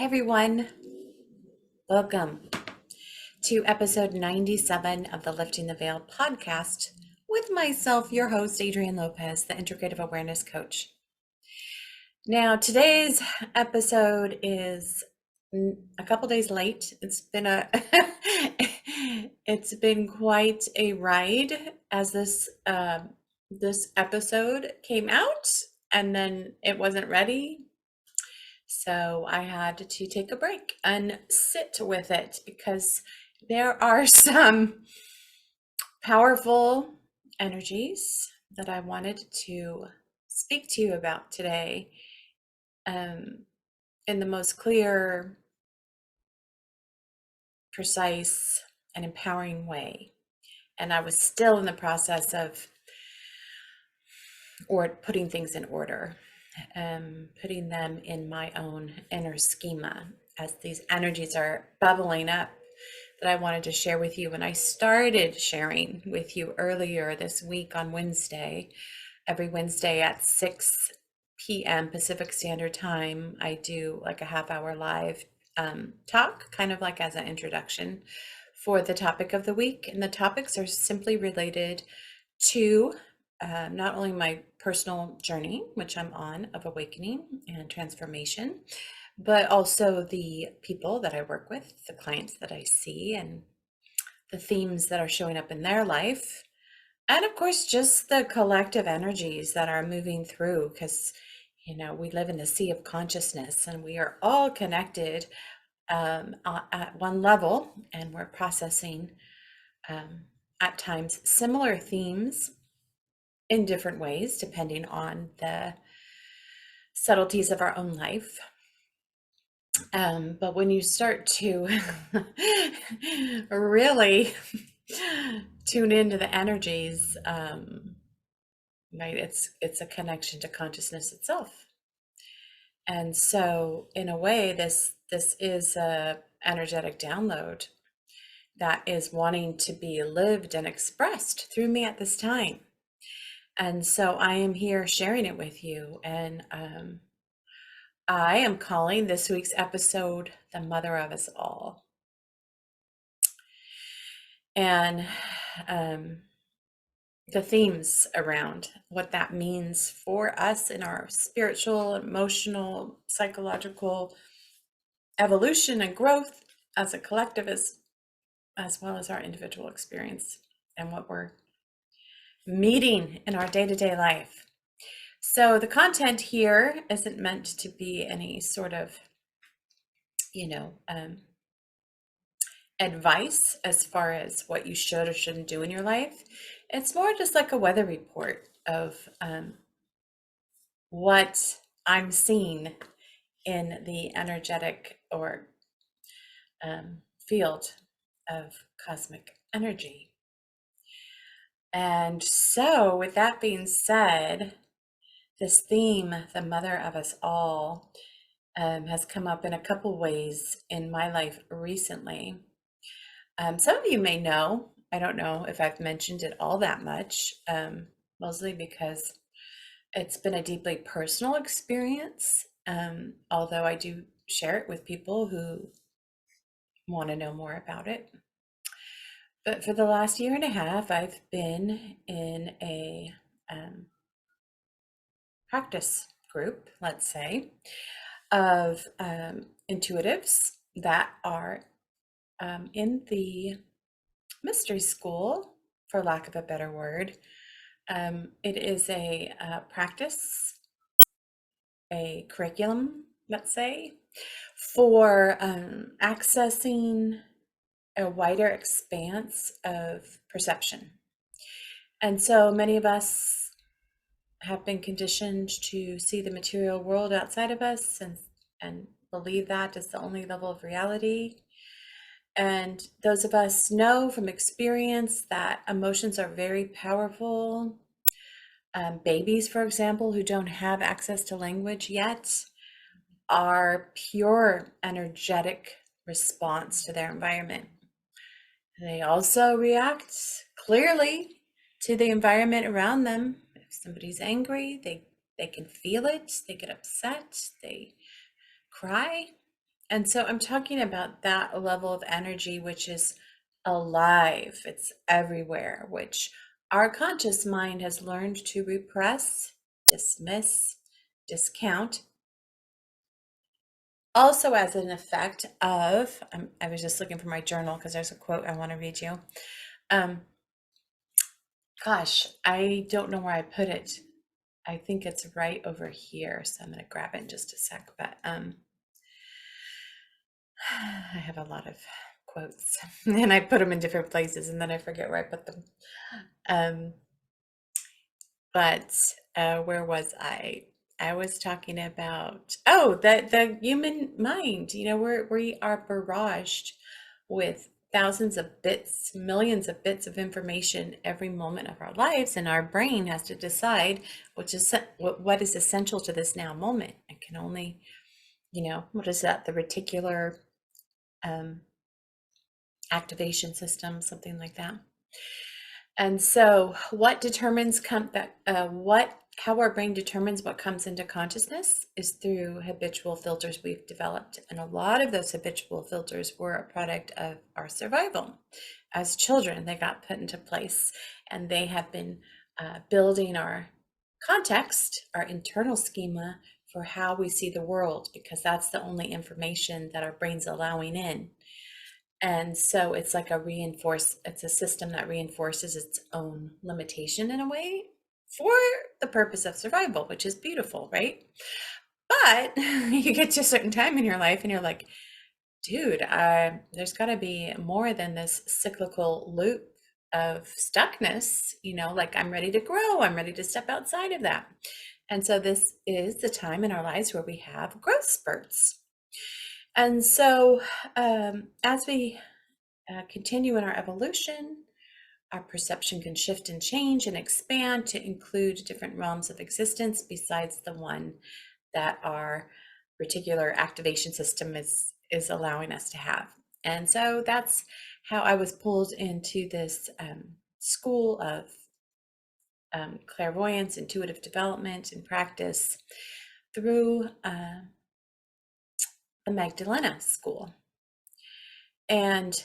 Hey everyone, welcome to episode 97 of the Lifting the Veil podcast with myself, your host, Adrienne Lopez, the Integrative Awareness Coach. Now, today's episode is a couple days late. It's been quite a ride as this episode came out, and then it wasn't ready. So I had to take a break and sit with it because there are some powerful energies that I wanted to speak to you about today in the most clear, precise, and empowering way. And I was still in the process of putting things in order, putting them in my own inner schema as these energies are bubbling up that I wanted to share with you. And I started sharing with you earlier this week on Wednesday. Every Wednesday at 6 p.m. Pacific Standard Time, I do like a half-hour live talk, kind of like as an introduction for the topic of the week. And the topics are simply related to not only my personal journey, which I'm on, of awakening and transformation, but also the people that I work with, the clients that I see, and the themes that are showing up in their life. And of course, just the collective energies that are moving through, because, we live in the sea of consciousness and we are all connected at one level, and we're processing at times similar themes in different ways, depending on the subtleties of our own life. But when you start to really tune into the energies, right, it's a connection to consciousness itself. And so in a way, this is a energetic download that is wanting to be lived and expressed through me at this time. And so I am here sharing it with you. And I am calling this week's episode The Mother of Us All. And the themes around what that means for us in our spiritual, emotional, psychological evolution and growth as a collective, as well as our individual experience and what we're meeting in our day-to-day life. So the content here isn't meant to be any sort of, advice as far as what you should or shouldn't do in your life. It's more just like a weather report of what I'm seeing in the energetic or field of cosmic energy. And so with that being said, this theme, the mother of us all, has come up in a couple ways in my life recently. Some of you may know, I don't know if I've mentioned it all that much, mostly because it's been a deeply personal experience, although I do share it with people who want to know more about it. But for the last year and a half, I've been in a practice group, let's say, of intuitives that are in the mystery school, for lack of a better word. It is a practice, a curriculum, let's say, for accessing a wider expanse of perception. And so many of us have been conditioned to see the material world outside of us and believe that is the only level of reality. And those of us know from experience that emotions are very powerful. Babies, for example, who don't have access to language yet, are pure energetic response to their environment. They also react clearly to the environment around them. If somebody's angry, they can feel it, they get upset, they cry, And so I'm talking about that level of energy, which is alive, it's everywhere, which our conscious mind has learned to repress, dismiss, discount. Also, as an effect of, I was just looking for my journal because there's a quote I want to read you. Gosh, I don't know where I put it. I think it's right over here, so I'm going to grab it in just a sec. But I have a lot of quotes, and I put them in different places, and then I forget where I put them. But where was I? I was talking about the human mind. You know, we are barraged with thousands of bits, millions of bits of information every moment of our lives, and our brain has to decide what is essential to this now moment. It can only, what is that? The reticular activation system, something like that. And so what determines how our brain determines what comes into consciousness is through habitual filters we've developed. And a lot of those habitual filters were a product of our survival. As children, they got put into place, and they have been building our context, our internal schema for how we see the world, because that's the only information that our brain's allowing in. And so it's like it's a system that reinforces its own limitation in a way for the purpose of survival, which is beautiful, right? But you get to a certain time in your life and you're like, dude, there's got to be more than this cyclical loop of stuckness, like I'm ready to grow, I'm ready to step outside of that. And so this is the time in our lives where we have growth spurts. And so as we continue in our evolution, our perception can shift and change and expand to include different realms of existence besides the one that our reticular activation system is allowing us to have. And so that's how I was pulled into this school of clairvoyance, intuitive development, and practice through the Magdalena School. And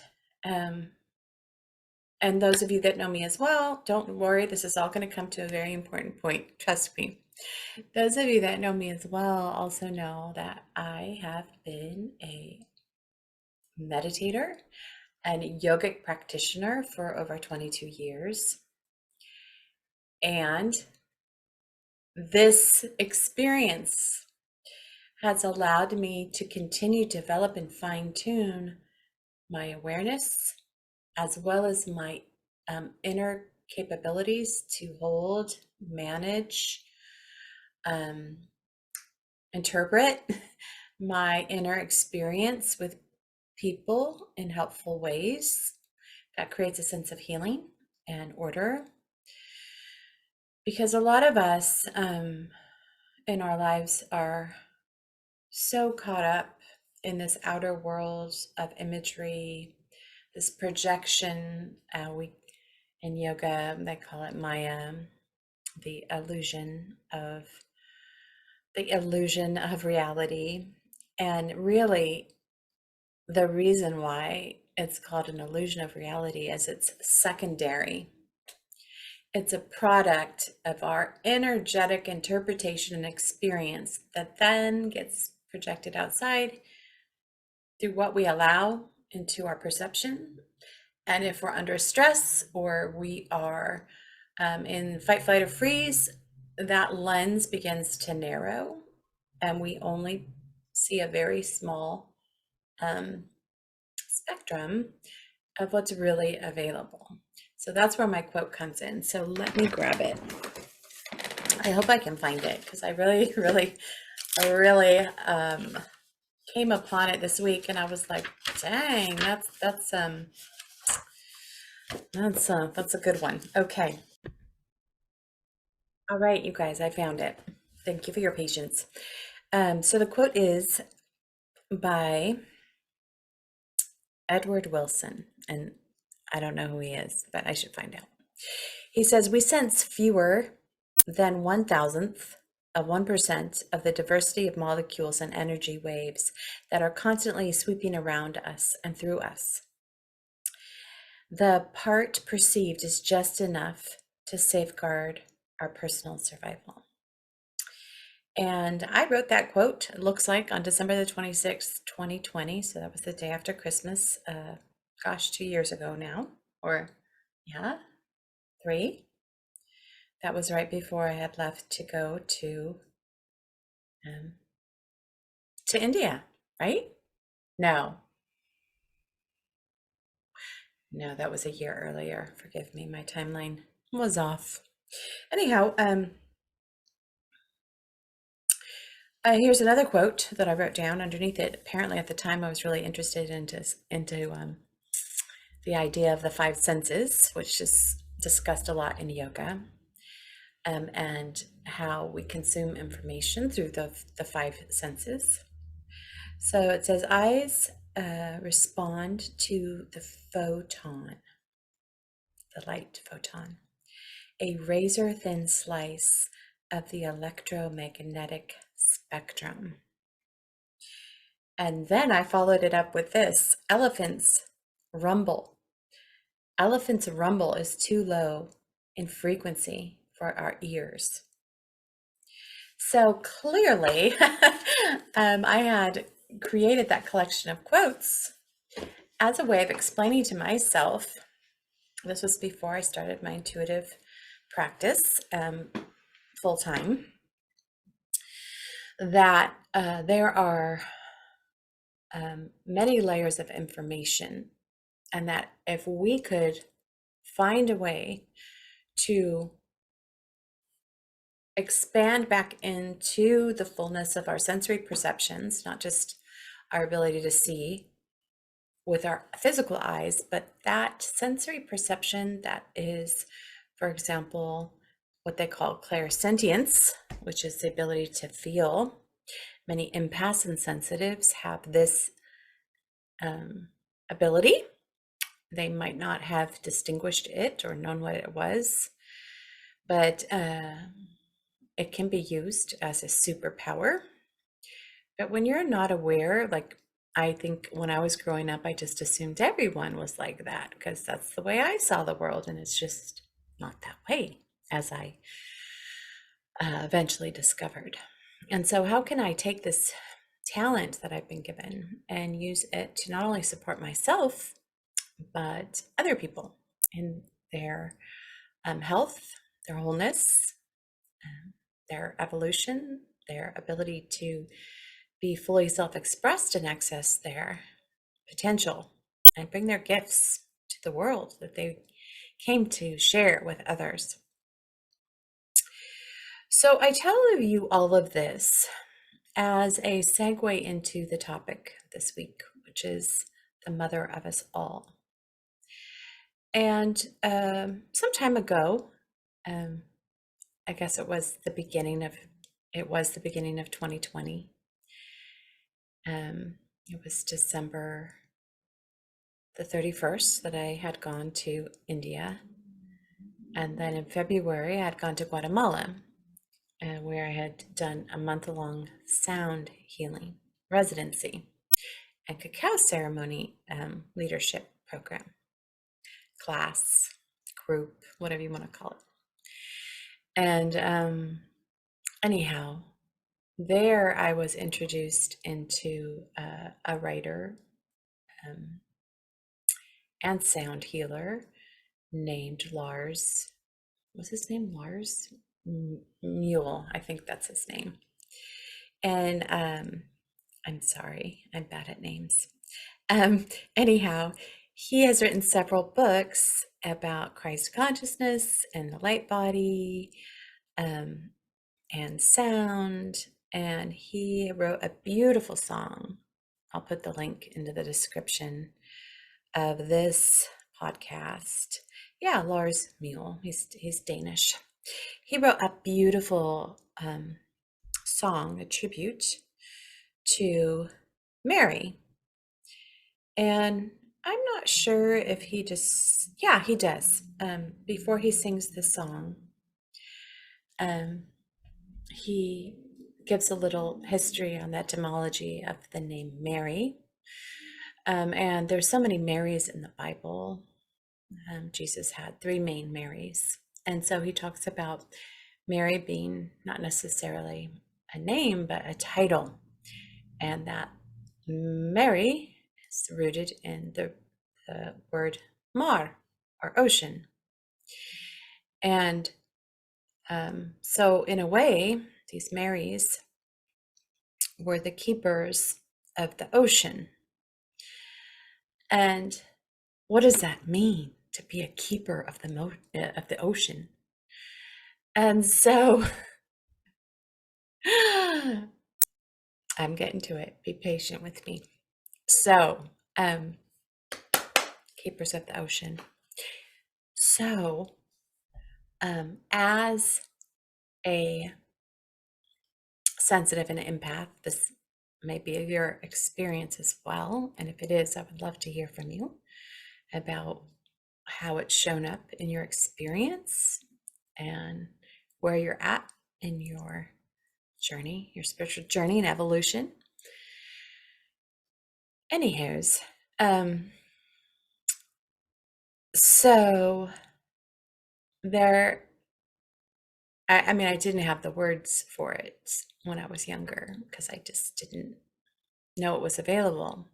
those of you that know me as well, don't worry, this is all going to come to a very important point. Trust me. Those of you that know me as well also know that I have been a meditator and yogic practitioner for over 22 years. And this experience has allowed me to continue to develop and fine-tune my awareness, as well as my inner capabilities to hold, manage, interpret my inner experience with people in helpful ways. That creates a sense of healing and order. Because a lot of us in our lives are so caught up in this outer world of imagery, this projection. In yoga, they call it Maya, the illusion of reality. And really, the reason why it's called an illusion of reality is it's secondary. It's a product of our energetic interpretation and experience that then gets projected outside through what we allow into our perception. And if we're under stress or we are in fight, flight, or freeze, that lens begins to narrow and we only see a very small spectrum of what's really available. So that's where my quote comes in. So let me grab it. I hope I can find it because I really came upon it this week and I was like, dang, that's a good one. Okay. All right, you guys, I found it. Thank you for your patience. So the quote is by Edward Wilson, and I don't know who he is, but I should find out. He says, "We sense fewer than 1,000th of 1% of the diversity of molecules and energy waves that are constantly sweeping around us and through us. The part perceived is just enough to safeguard our personal survival. And I wrote that quote, it looks like, on December the 26th, 2020. So that was the day after Christmas. 2 years ago now, or yeah, 3. That was right before I had left to go to India, right? No, that was a year earlier. Forgive me, my timeline was off. Anyhow, here's another quote that I wrote down underneath it. Apparently, at the time, I was really interested into the idea of the 5 senses, which is discussed a lot in yoga, and how we consume information through the 5 senses. So it says, eyes respond to the photon, the light photon, a razor thin slice of the electromagnetic spectrum. And then I followed it up with this: elephants rumble. Elephants rumble is too low in frequency for our ears. So clearly, I had created that collection of quotes as a way of explaining to myself. This was before I started my intuitive practice full time, that there are many layers of information, and that if we could find a way to expand back into the fullness of our sensory perceptions, not just our ability to see with our physical eyes, but that sensory perception that is, for example, what they call clairsentience, which is the ability to feel. Many empaths and sensitives have this ability. They might not have distinguished it or known what it was, but it can be used as a superpower. But when you're not aware, like I think when I was growing up, I just assumed everyone was like that because that's the way I saw the world, and it's just not that way, as I eventually discovered. And so how can I take this talent that I've been given and use it to not only support myself, but other people in their health, their wholeness, their evolution, their ability to be fully self-expressed and access their potential and bring their gifts to the world that they came to share with others. So I tell you all of this as a segue into the topic this week, which is the mother of us all. And some time ago, I guess it was the beginning of 2020. It was December the 31st that I had gone to India. And then in February, I had gone to Guatemala, where I had done a month-long sound healing residency and cacao ceremony leadership program, class, group, whatever you want to call it. And anyhow, there I was introduced into a writer and sound healer named Lars. What's his name? Lars Mule, I think that's his name. And I'm sorry, I'm bad at names. Anyhow, he has written several books about Christ consciousness and the light body and sound. And he wrote a beautiful song. I'll put the link into the description of this podcast. Yeah, Lars Mule. He's Danish. He wrote a beautiful song, a tribute to Mare. And I'm not sure if he just, yeah, he does. Before he sings the song, he gives a little history on the etymology of the name Mary. And there's so many Marys in the Bible. Jesus had three main Marys. And so he talks about Mary being not necessarily a name, but a title. And that Mary is rooted in the word Mar, or ocean. And so, in a way, these Marys were the keepers of the ocean. And what does that mean, to be a keeper of the ocean? And so I'm getting to it. Be patient with me. So, keepers of the ocean. So, as a sensitive and empath, this may be your experience as well. And if it is, I would love to hear from you about how it's shown up in your experience and where you're at in your journey, your spiritual journey and evolution. Anywho's, so there, I mean, I didn't have the words for it when I was younger because I just didn't know it was available.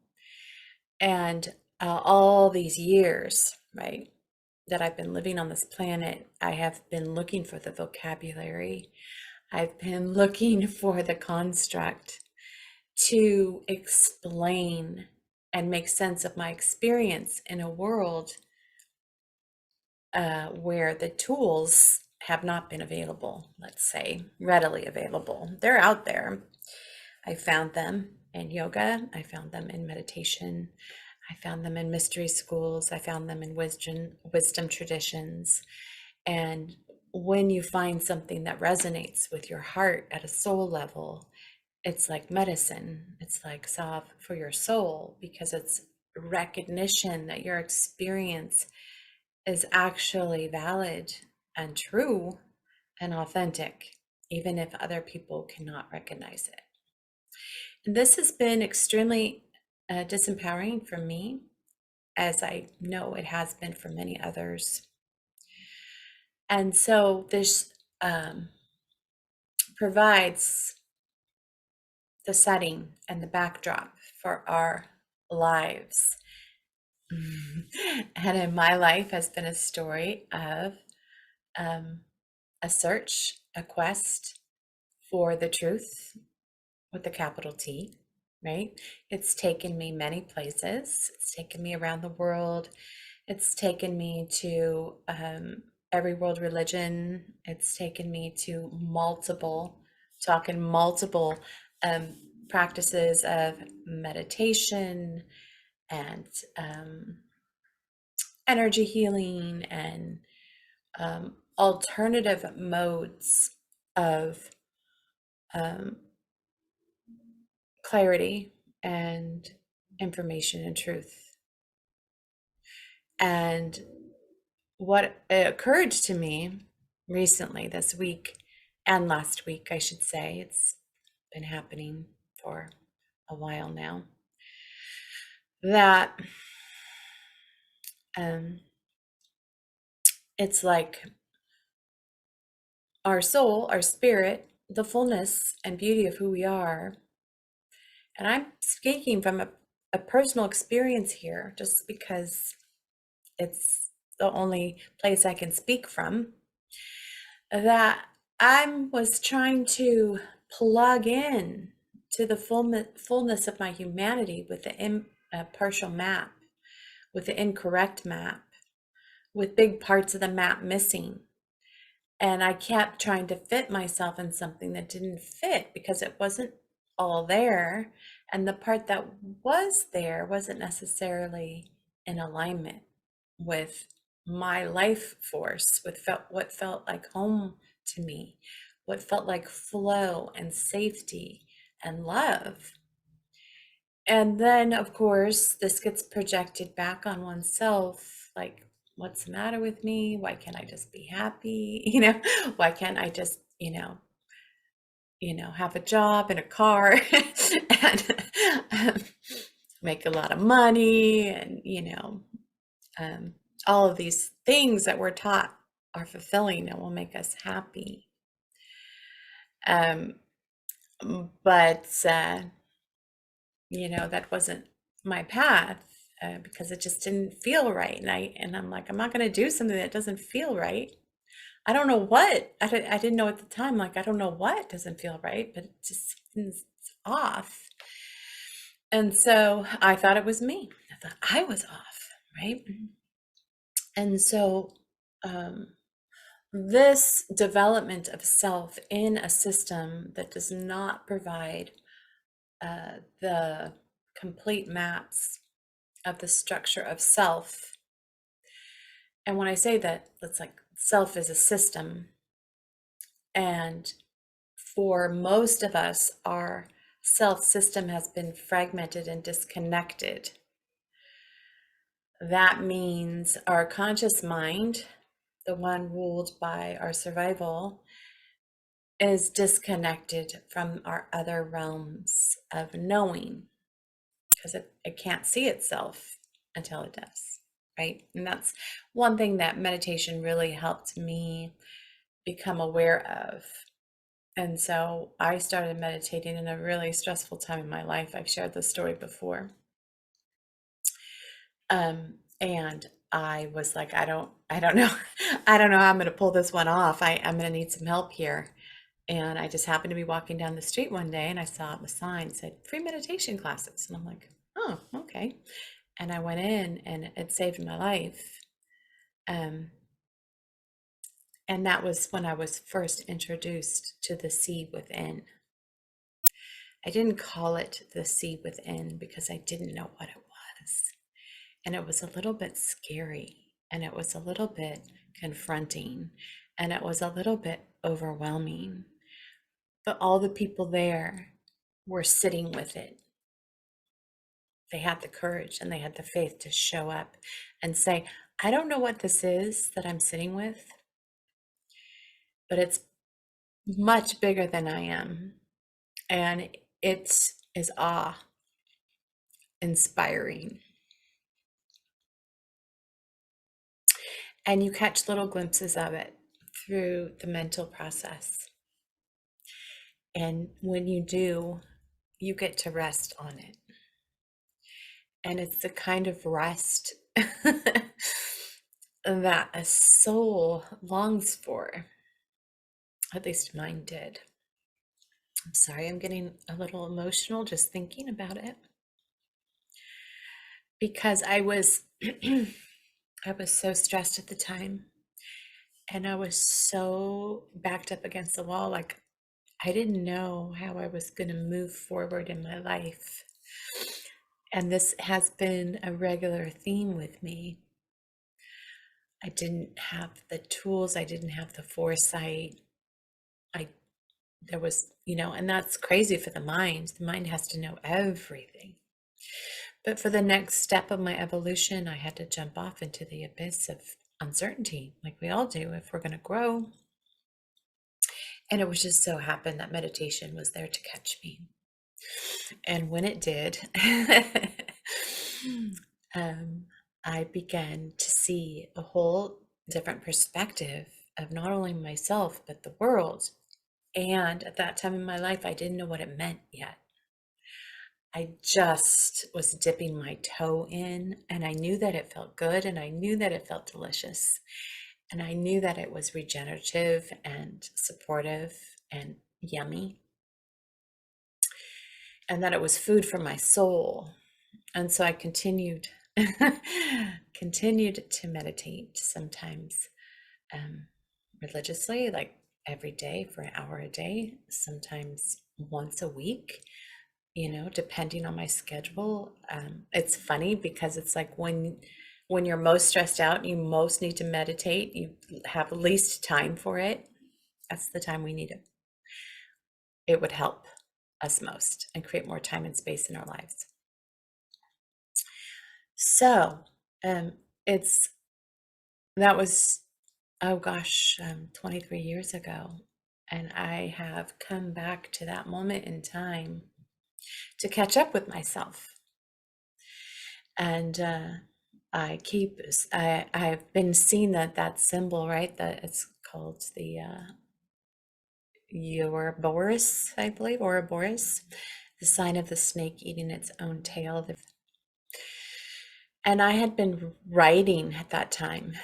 And all these years, right, that I've been living on this planet, I have been looking for the vocabulary. I've been looking for the construct to explain and make sense of my experience in a world where the tools have not been available, let's say, readily available. They're out there. I found them in yoga. I found them in meditation. I found them in mystery schools. I found them in wisdom traditions. And when you find something that resonates with your heart at a soul level, it's like medicine. It's like salve for your soul, because it's recognition that your experience is actually valid and true and authentic, even if other people cannot recognize it. And this has been extremely disempowering for me, as I know it has been for many others. And so this provides the setting and the backdrop for our lives. And in my life has been a story of a search, a quest for the truth with a capital T, right? It's taken me many places. It's taken me around the world. It's taken me to every world religion. It's taken me to multiple practices of meditation and energy healing and alternative modes of clarity and information and truth. And what occurred to me recently, this week and last week, I should say, it's been happening for a while now, that it's like our soul, our spirit, the fullness and beauty of who we are. And I'm speaking from a personal experience here, just because it's the only place I can speak from, that I was trying to plug in to the fullness of my humanity with the partial map, with the incorrect map, with big parts of the map missing. And I kept trying to fit myself in something that didn't fit because it wasn't all there. And the part that was there wasn't necessarily in alignment with my life force, with what felt like home to me, what felt like flow and safety and love. And then, of course, this gets projected back on oneself, like, what's the matter with me? Why can't I just be happy? Why can't I just, have a job and a car and make a lot of money and, um, all of these things that we're taught are fulfilling and will make us happy. Um, but, that wasn't my path because it just didn't feel right. And I'm like, I'm not going to do something that doesn't feel right. I don't know what. I didn't know at the time. Like, I don't know what doesn't feel right, but it just seems off. And so I thought it was me. I thought I was off, right? And so this development of self in a system that does not provide the complete maps of the structure of self. And when I say that, it's like self is a system. And for most of us, our self system has been fragmented and disconnected. That means our conscious mind, the one ruled by our survival, is disconnected from our other realms of knowing because it can't see itself until it does, right? And that's one thing that meditation really helped me become aware of. And so I started meditating in a really stressful time in my life. I've shared this story before. And I was like, I don't know. I don't know how I'm going to pull this one off. I'm going to need some help here. And I just happened to be walking down the street one day and I saw a sign that said free meditation classes. And I'm like, oh, okay. And I went in and it saved my life. And that was when I was first introduced to the sea within. I didn't call it the sea within because I didn't know what it was. And it was a little bit scary and it was a little bit confronting and it was a little bit overwhelming. But all the people there were sitting with it. They had the courage and they had the faith to show up and say, I don't know what this is that I'm sitting with, but it's much bigger than I am. And it is awe inspiring. And you catch little glimpses of it through the mental process. And when you do, you get to rest on it. And it's the kind of rest that a soul longs for. At least mine did. I'm sorry, I'm getting a little emotional just thinking about it. Because I was I was so stressed at the time. And I was so backed up against the wall, like I didn't know how I was going to move forward in my life. And this has been a regular theme with me. I didn't have the tools, I didn't have the foresight. There was, and that's crazy for the mind. The mind has to know everything. But for the next step of my evolution, I had to jump off into the abyss of uncertainty, like we all do if we're going to grow. And it was just so happened that meditation was there to catch me. And when it did, I began to see a whole different perspective of not only myself, but the world. And at that time in my life, I didn't know what it meant yet. I just was dipping my toe in, and I knew that it felt good, and I knew that it felt delicious, and I knew that it was regenerative and supportive and yummy, and that it was food for my soul. And so I continued to meditate, sometimes religiously, like every day for an hour a day, sometimes once a week, depending on my schedule. It's funny because it's like when you're most stressed out and you most need to meditate, you have least time for it. That's the time we need it. It would help us most and create more time and space in our lives. So that was, oh gosh, 23 years ago. And I have come back to that moment in time to catch up with myself. And I've been seeing that symbol, right? That it's called the Ouroboros, I believe, Ouroboros, the sign of the snake eating its own tail. And I had been writing at that time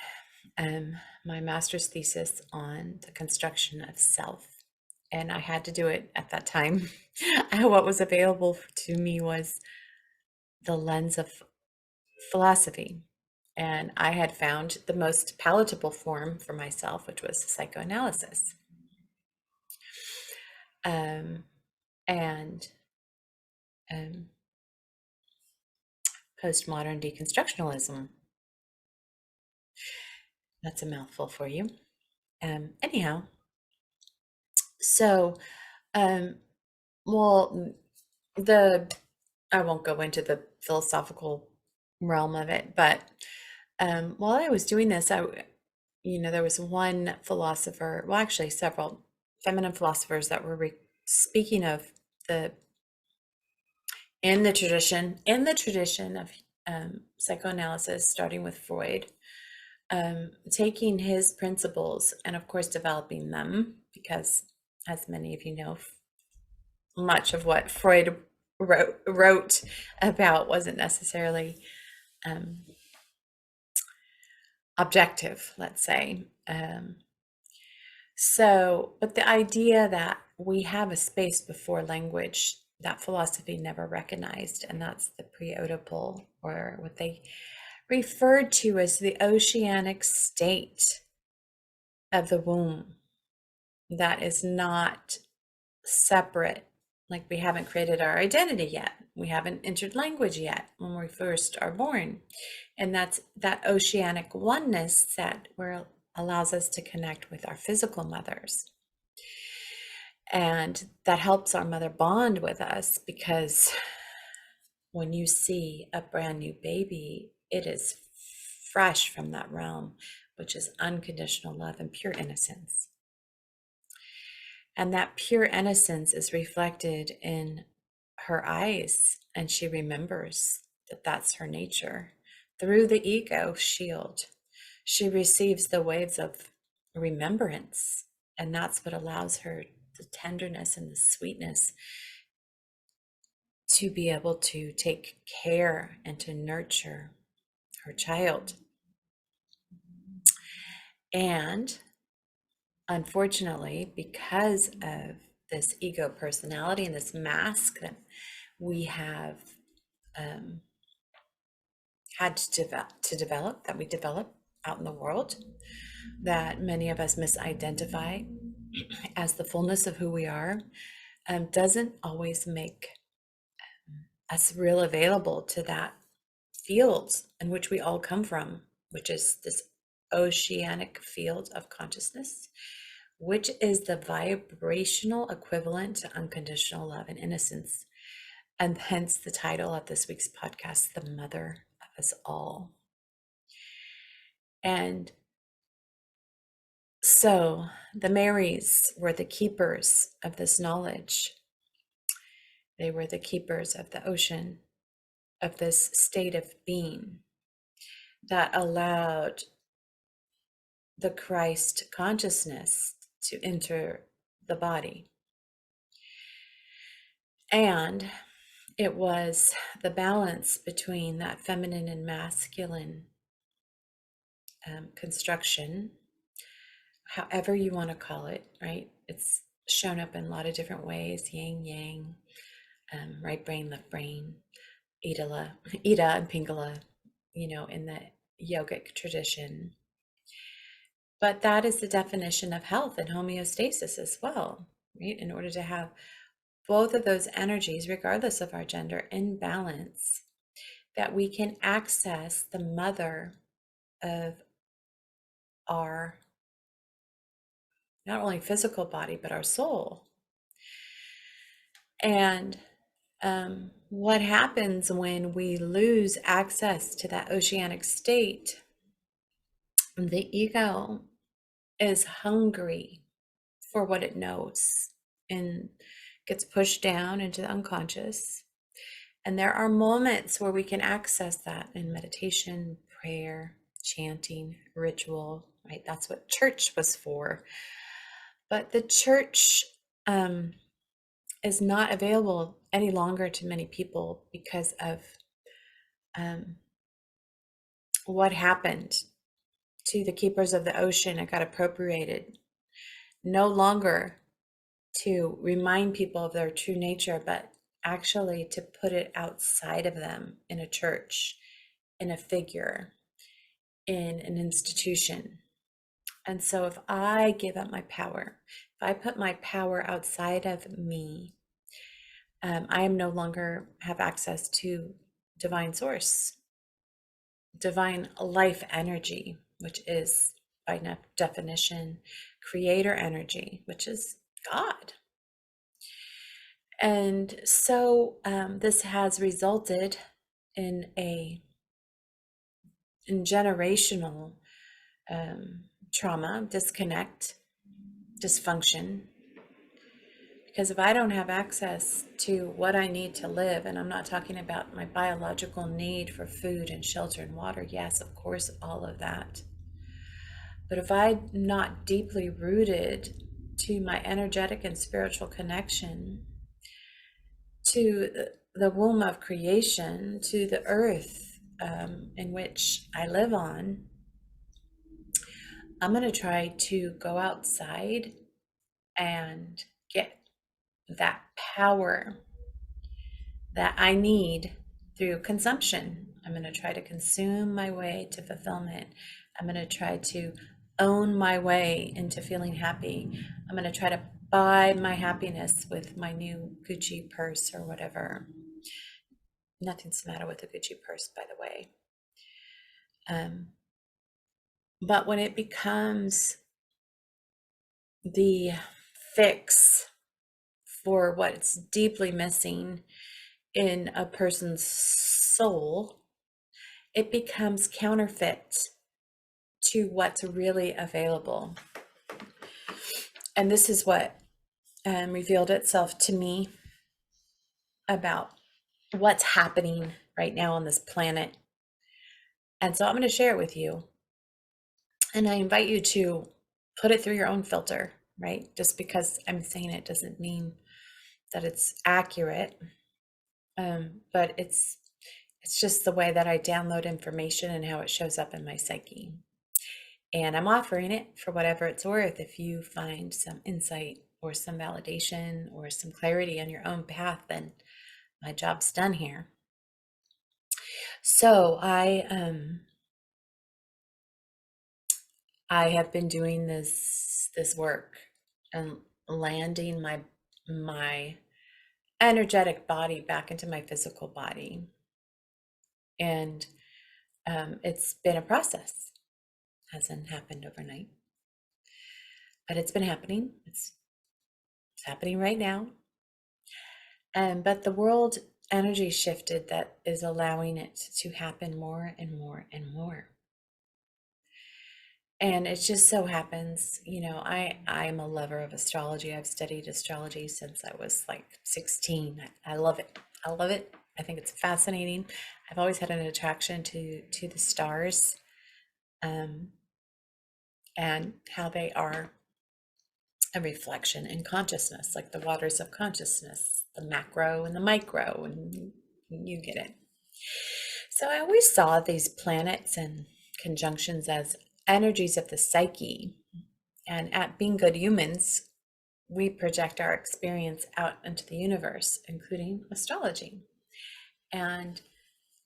my master's thesis on the construction of self. And I had to do it at that time. What was available to me was the lens of philosophy. And I had found the most palatable form for myself, which was psychoanalysis. And postmodern deconstructionalism. That's a mouthful for you. Anyhow, so, well, I won't go into the philosophical realm of it, but while I was doing this, there was one philosopher, well, actually several feminine philosophers that were speaking of the in the tradition of psychoanalysis, starting with Freud, taking his principles and, of course, developing them, because, as many of you know, much of what Freud wrote about wasn't necessarily objective, let's say. But the idea that we have a space before language that philosophy never recognized, and that's the pre-Oedipal, or what they referred to as the oceanic state of the womb, that is not separate. Like, we haven't created our identity yet. We haven't entered language yet when we first are born. And that's that oceanic oneness that allows us to connect with our physical mothers. And that helps our mother bond with us, because when you see a brand new baby, it is fresh from that realm, which is unconditional love and pure innocence. And that pure innocence is reflected in her eyes, and she remembers that that's her nature. Through the ego shield, she receives the waves of remembrance, and that's what allows her the tenderness and the sweetness to be able to take care and to nurture her child. And unfortunately, because of this ego personality and this mask that we have had to develop, that we develop out in the world, that many of us misidentify as the fullness of who we are, doesn't always make us real available to that field in which we all come from, which is this oceanic field of consciousness, which is the vibrational equivalent to unconditional love and innocence. And hence the title of this week's podcast, The Mother of Us All. And so the Mares were the keepers of this knowledge. They were the keepers of the ocean, of this state of being that allowed the Christ consciousness to enter the body. And it was the balance between that feminine and masculine construction, however you want to call it, right? It's shown up in a lot of different ways: yin, yang, right brain, left brain, Ida and Pingala, in the yogic tradition. But that is the definition of health and homeostasis as well, right? In order to have both of those energies, regardless of our gender, in balance, that we can access the mother of our not only physical body, but our soul. And what happens when we lose access to that oceanic state? The ego is hungry for what it knows and gets pushed down into the unconscious. And there are moments where we can access that in meditation, prayer, chanting, ritual, right? That's what church was for. But the church is not available any longer to many people because of what happened to the keepers of the ocean. It got appropriated, no longer to remind people of their true nature, but actually to put it outside of them in a church, in a figure, in an institution. And so if I give up my power, if I put my power outside of me, I am no longer have access to divine source, divine life energy, which is by definition creator energy, which is God. And so this has resulted in generational trauma, disconnect, dysfunction. Because if I don't have access to what I need to live, and I'm not talking about my biological need for food and shelter and water, yes, of course, all of that. But if I'm not deeply rooted to my energetic and spiritual connection, to the womb of creation, to the earth in which I live on, I'm going to try to go outside and get that power that I need through consumption. I'm going to try to consume my way to fulfillment. I'm going to try to own my way into feeling happy. I'm going to try to buy my happiness with my new Gucci purse or whatever. Nothing's the matter with a Gucci purse, by the way. But when it becomes the fix for what's deeply missing in a person's soul, it becomes counterfeit to what's really available. And this is what revealed itself to me about what's happening right now on this planet. And so I'm going to share it with you. And I invite you to put it through your own filter, right? Just because I'm saying it doesn't mean that it's accurate. But it's just the way that I download information and how it shows up in my psyche. And I'm offering it for whatever it's worth. If you find some insight or some validation or some clarity on your own path, then my job's done here. So I have been doing this work and landing my energetic body back into my physical body. And it's been a process. Hasn't happened overnight, but it's been happening. It's happening right now. But the world energy shifted that is allowing it to happen more and more and more. And it just so happens, I'm a lover of astrology. I've studied astrology since I was like 16. I love it. I love it. I think it's fascinating. I've always had an attraction to the stars, and how they are a reflection in consciousness, like the waters of consciousness, the macro and the micro, and you get it. So I always saw these planets and conjunctions as energies of the psyche. And at being good humans, we project our experience out into the universe, including astrology. And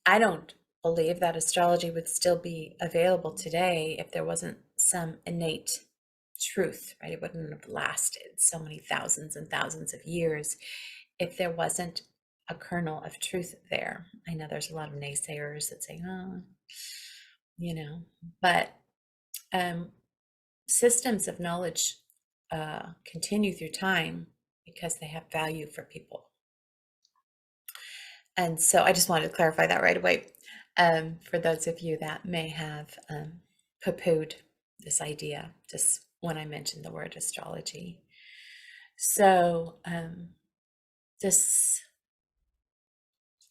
I don't believe that astrology would still be available today if there wasn't some innate truth, right? It wouldn't have lasted so many thousands and thousands of years if there wasn't a kernel of truth there. I know there's a lot of naysayers that say, but systems of knowledge continue through time because they have value for people. And so I just wanted to clarify that right away for those of you that may have poo-pooed this idea just when I mentioned the word astrology. So this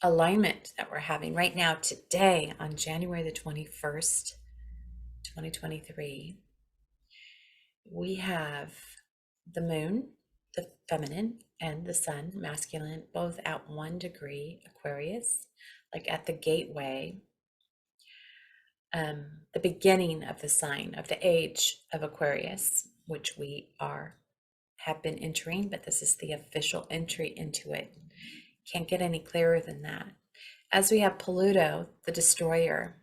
alignment that we're having right now, today, on January the 21st, 2023, we have the moon, the feminine, and the sun, masculine, both at 1 degree Aquarius, like at the gateway, the beginning of the sign of the age of Aquarius, which we have been entering, but this is the official entry into it. Can't get any clearer than that. As we have Pluto, the destroyer,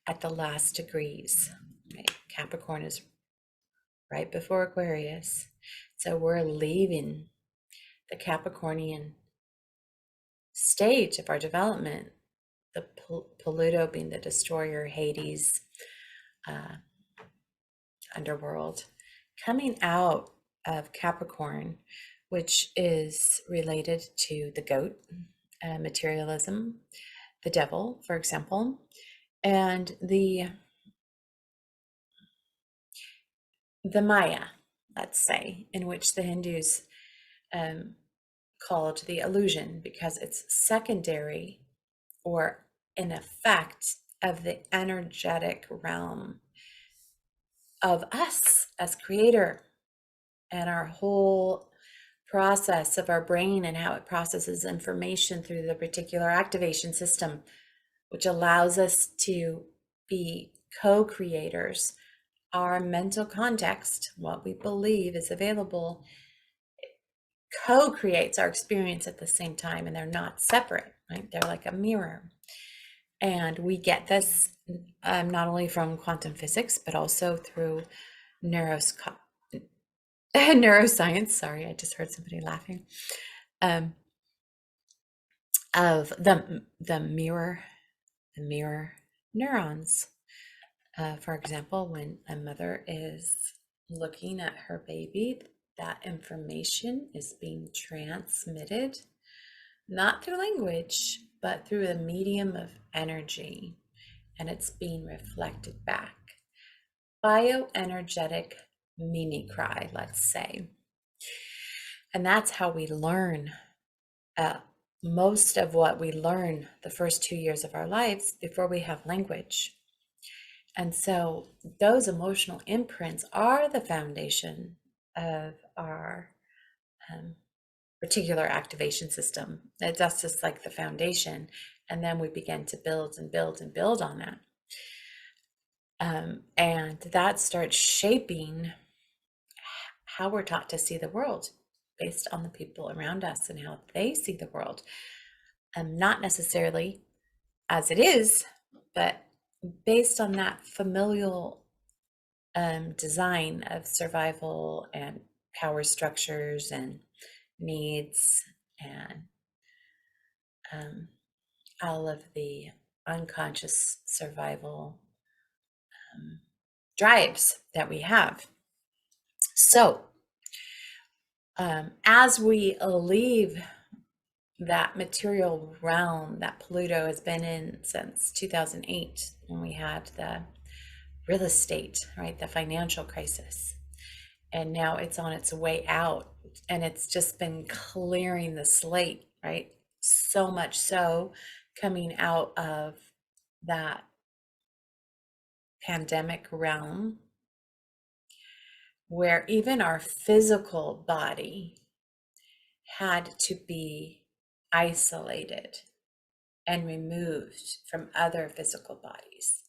at the last degrees, right? Capricorn is right before Aquarius. So we're leaving the Capricornian stage of our development, the Pluto being the destroyer, Hades, underworld, coming out of Capricorn, which is related to the goat, materialism, the devil, for example, and the Maya, let's say, in which the Hindus called the illusion, because it's secondary or an effect of the energetic realm of us as creator, and our whole process of our brain and how it processes information through the reticular activation system, which allows us to be co-creators. Our mental context, what we believe is available, co-creates our experience at the same time, and they're not separate, right? They're like a mirror. And we get this not only from quantum physics, but also through neuroscience. Sorry, I just heard somebody laughing. Of the mirror neurons. For example, when a mother is looking at her baby, that information is being transmitted, not through language, but through the medium of energy, and it's being reflected back. Bioenergetic mimicry, let's say. And that's how we learn. Most of what we learn the first 2 years of our lives before we have language. And so those emotional imprints are the foundation of our reticular activation system. That's just like the foundation. And then we begin to build and build and build on that. And that starts shaping how we're taught to see the world based on the people around us and how they see the world. Not necessarily as it is, but based on that familial design of survival and power structures and needs, and all of the unconscious survival drives that we have. So as we leave that material realm that Pluto has been in since 2008, when we had the real estate, right, the financial crisis, and now it's on its way out, and it's just been clearing the slate, right? So much so, coming out of that pandemic realm, where even our physical body had to be isolated and removed from other physical bodies,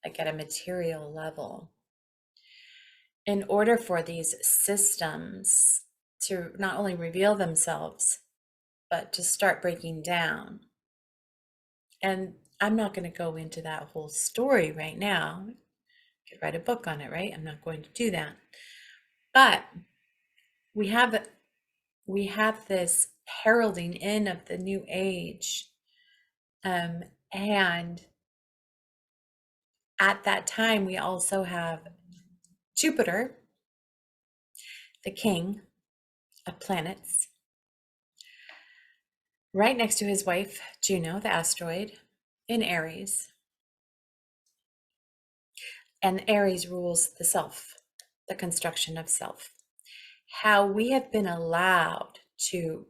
like at a material level, in order for these systems to not only reveal themselves, but to start breaking down. And I'm not going to go into that whole story right now. I could write a book on it, right? I'm not going to do that. But we have this heralding in of the new age. And at that time, we also have Jupiter, the king of planets, right next to his wife, Juno, the asteroid, in Aries. And Aries rules the self, the construction of self. how we have been allowed to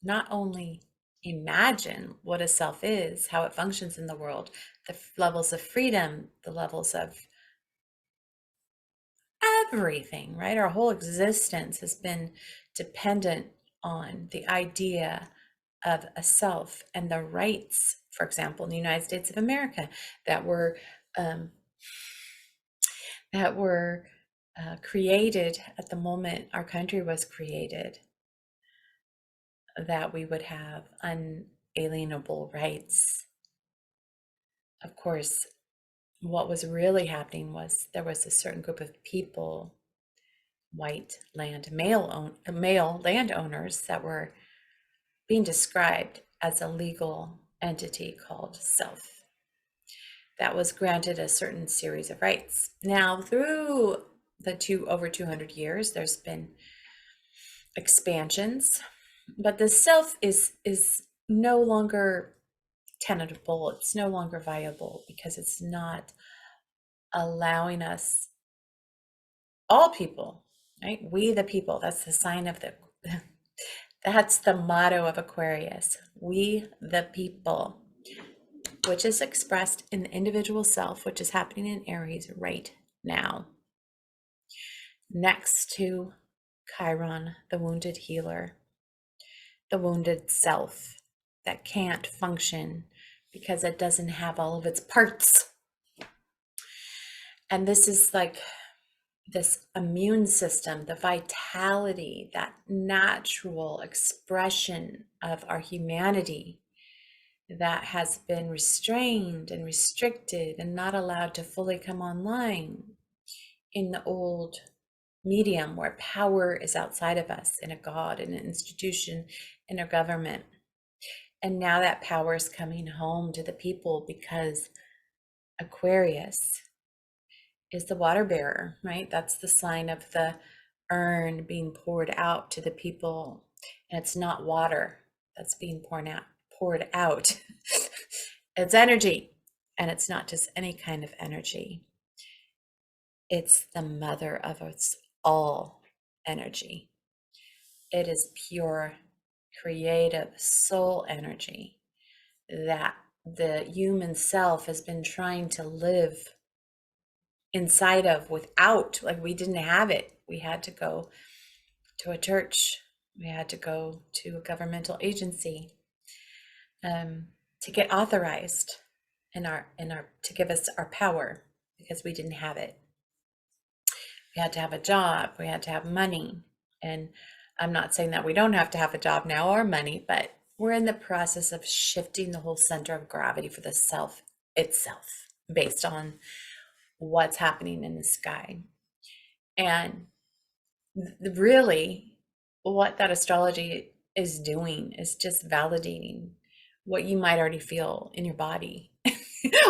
not only imagine what a self is, how it functions in the world, the levels of freedom, the levels of everything, right? Our whole existence has been dependent on the idea of a self and the rights, for example, in the United States of America, that were um, that were created at the moment our country was created, that we would have unalienable rights. Of course, what was really happening was there was a certain group of people, white male landowners, that were being described as a legal entity called self, that was granted a certain series of rights. Now, through the over 200 years, there's been expansions, but the self is no longer tenable. It's no longer viable because it's not allowing us, all people, right? We the people. That's the sign of the. That's the motto of Aquarius. We the people, which is expressed in the individual self, which is happening in Aries right now. Next to Chiron, the wounded healer, the wounded self that can't function because it doesn't have all of its parts. And this is like this immune system, the vitality, that natural expression of our humanity that has been restrained and restricted and not allowed to fully come online in the old medium, where power is outside of us, in a god, in an institution, in a government. And now that power is coming home to the people because Aquarius is the water bearer, right? That's the sign of the urn being poured out to the people. And it's not water that's being poured out. It's energy. And it's not just any kind of energy. It's the mother of us all energy. It is pure, creative soul energy that the human self has been trying to live inside of without. Like, we didn't have it. We had to go to a church. We had to go to a governmental agency to get authorized to give us our power, because we didn't have it. We had to have a job. We had to have money. And I'm not saying that we don't have to have a job now or money, but we're in the process of shifting the whole center of gravity for the self itself based on what's happening in the sky. And really, what that astrology is doing is just validating what you might already feel in your body.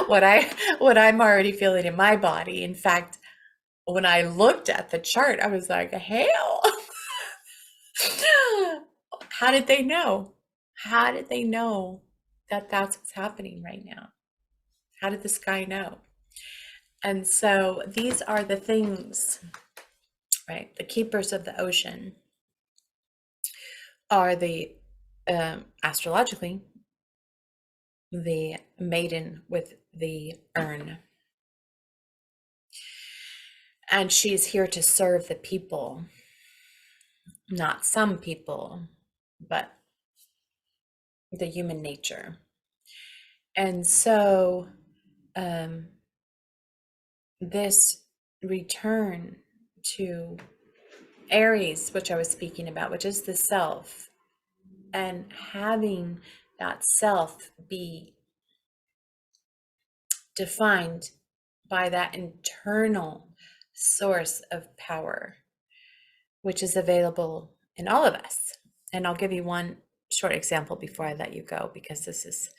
what I'm already feeling in my body. In fact, when I looked at the chart, I was like, hell. How did they know? How did they know that that's what's happening right now? How did the sky know? And so these are the things, right? The keepers of the ocean are the astrologically the maiden with the urn. And she's here to serve the people, not some people, but the human nature. And so this return to Aries, which I was speaking about, which is the self, and having that self be defined by that internal source of power, which is available in all of us. And I'll give you one short example before I let you go, because this is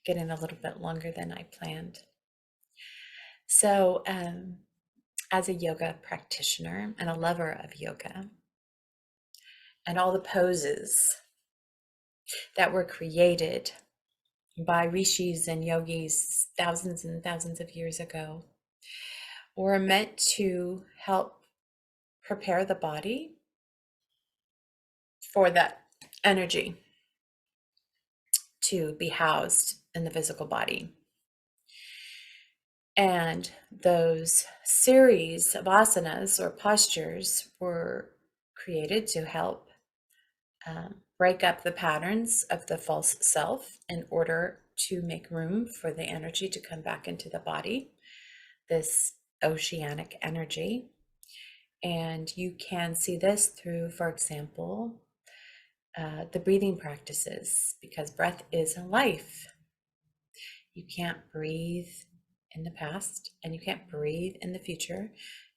getting a little bit longer than I planned. So, as a yoga practitioner and a lover of yoga, and all the poses that were created by rishis and yogis thousands and thousands of years ago, were meant to help prepare the body for that energy to be housed in the physical body. And those series of asanas or postures were created to help break up the patterns of the false self in order to make room for the energy to come back into the body, this oceanic energy. And you can see this through, for example, the breathing practices, because breath is life. You can't breathe in the past and you can't breathe in the future.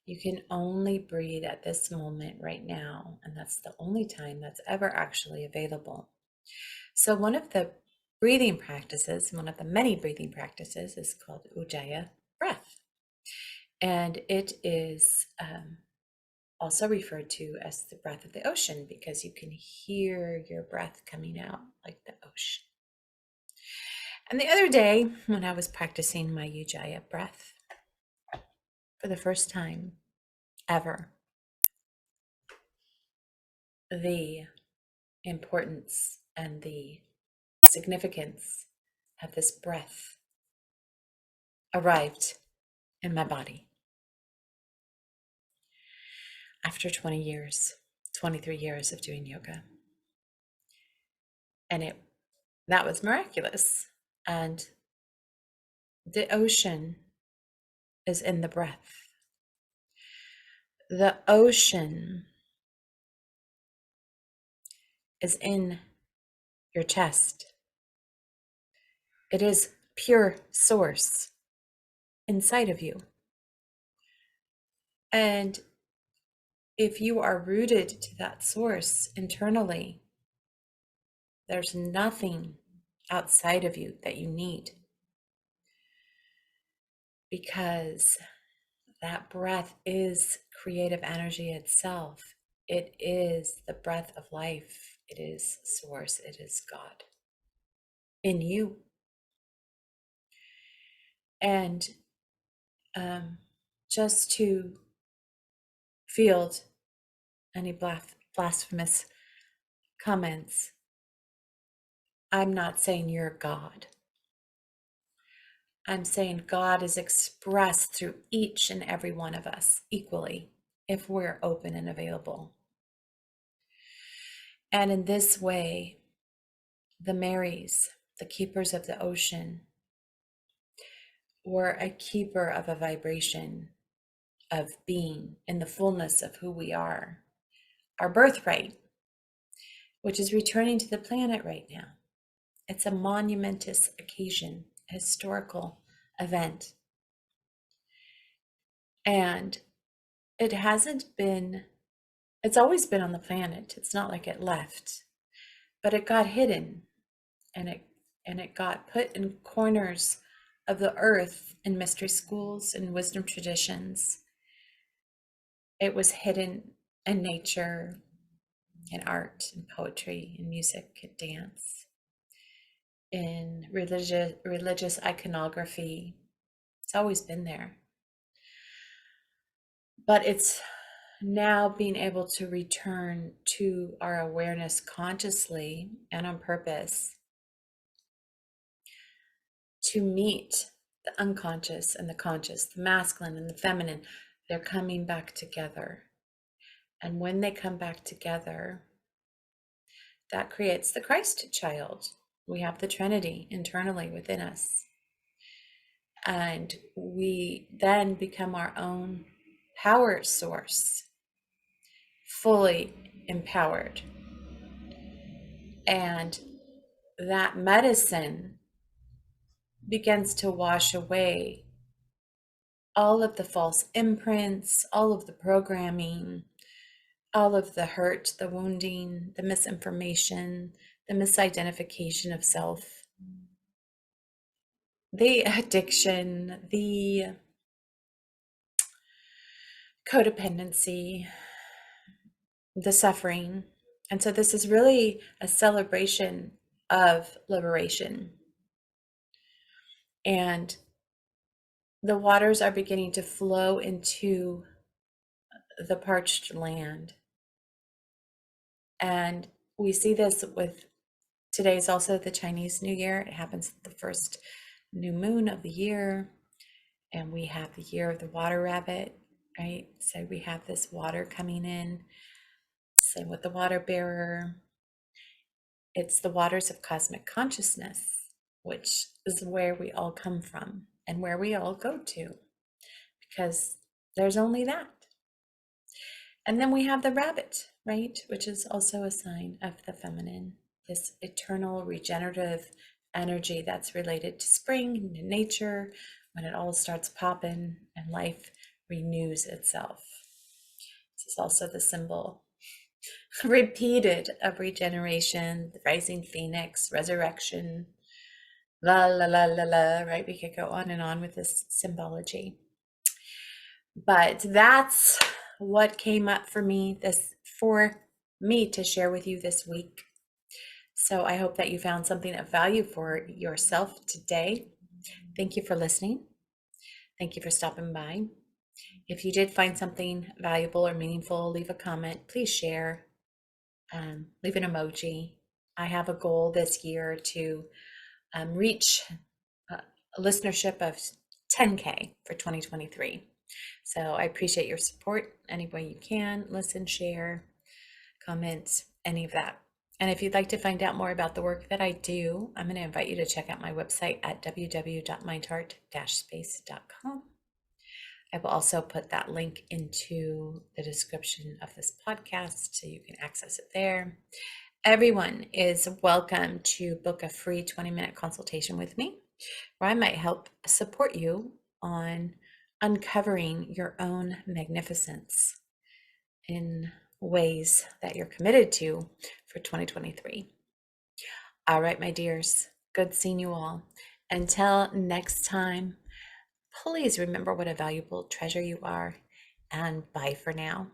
You can only breathe at this moment right now, and that's the only time that's ever actually available. So one of the breathing practices, one of the many breathing practices, is called Ujjayi breath. And it is also referred to as the breath of the ocean, because you can hear your breath coming out like the ocean. And the other day, when I was practicing my Ujjayi breath for the first time ever, the importance and the significance of this breath arrived in my body. After 20 years, 23 years of doing yoga. And that was miraculous. And the ocean is in the breath. The ocean is in your chest. It is pure source inside of you. And if you are rooted to that source internally, there's nothing outside of you that you need, because that breath is creative energy itself. It is the breath of life. It is source. It is God in you. And just to field any blasphemous comments, I'm not saying you're God. I'm saying God is expressed through each and every one of us equally, if we're open and available. And in this way, the Mares, the keepers of the ocean, were a keeper of a vibration of being in the fullness of who we are, our birthright, which is returning to the planet right now. It's a monumentous occasion, a historical event. And it's always been on the planet. It's not like it left, but it got hidden, and it got put in corners of the earth in mystery schools and wisdom traditions. It was hidden in nature, in art, in poetry, in music, in dance, in religious iconography. It's always been there. But it's now being able to return to our awareness consciously and on purpose to meet the unconscious and the conscious, the masculine and the feminine. They're coming back together. And when they come back together, that creates the Christ child. We have the Trinity internally within us. And we then become our own power source, fully empowered. And that medicine begins to wash away all of the false imprints, all of the programming, all of the hurt, the wounding, the misinformation, the misidentification of self, the addiction, the codependency, the suffering. And so this is really a celebration of liberation. And the waters are beginning to flow into the parched land. And we see this with today's also the Chinese New Year. It happens the first new moon of the year, and we have the year of the water rabbit, right? So we have this water coming in. Same with the water bearer. It's the waters of cosmic consciousness, which is where we all come from and where we all go to, because there's only that. And then we have the rabbit, right? Which is also a sign of the feminine, this eternal regenerative energy that's related to spring and to nature, when it all starts popping and life renews itself. This is also the symbol repeated of regeneration, the rising phoenix, resurrection, la la la la la, right? We could go on and on with this symbology. But that's what came up for me to share with you this week. So I hope that you found something of value for yourself today. Thank you for listening. Thank you for stopping by. If you did find something valuable or meaningful, leave a comment, please share, leave an emoji. I have a goal this year to reach a listenership of 10K for 2023. So I appreciate your support any way you can. Listen, share, comment, any of that. And if you'd like to find out more about the work that I do, I'm going to invite you to check out my website at www.mindheart-space.com. I will also put that link into the description of this podcast so you can access it there. Everyone is welcome to book a free 20-minute consultation with me, where I might help support you on uncovering your own magnificence in ways that you're committed to for 2023. All right, my dears, good seeing you all. Until next time, please remember what a valuable treasure you are, and bye for now.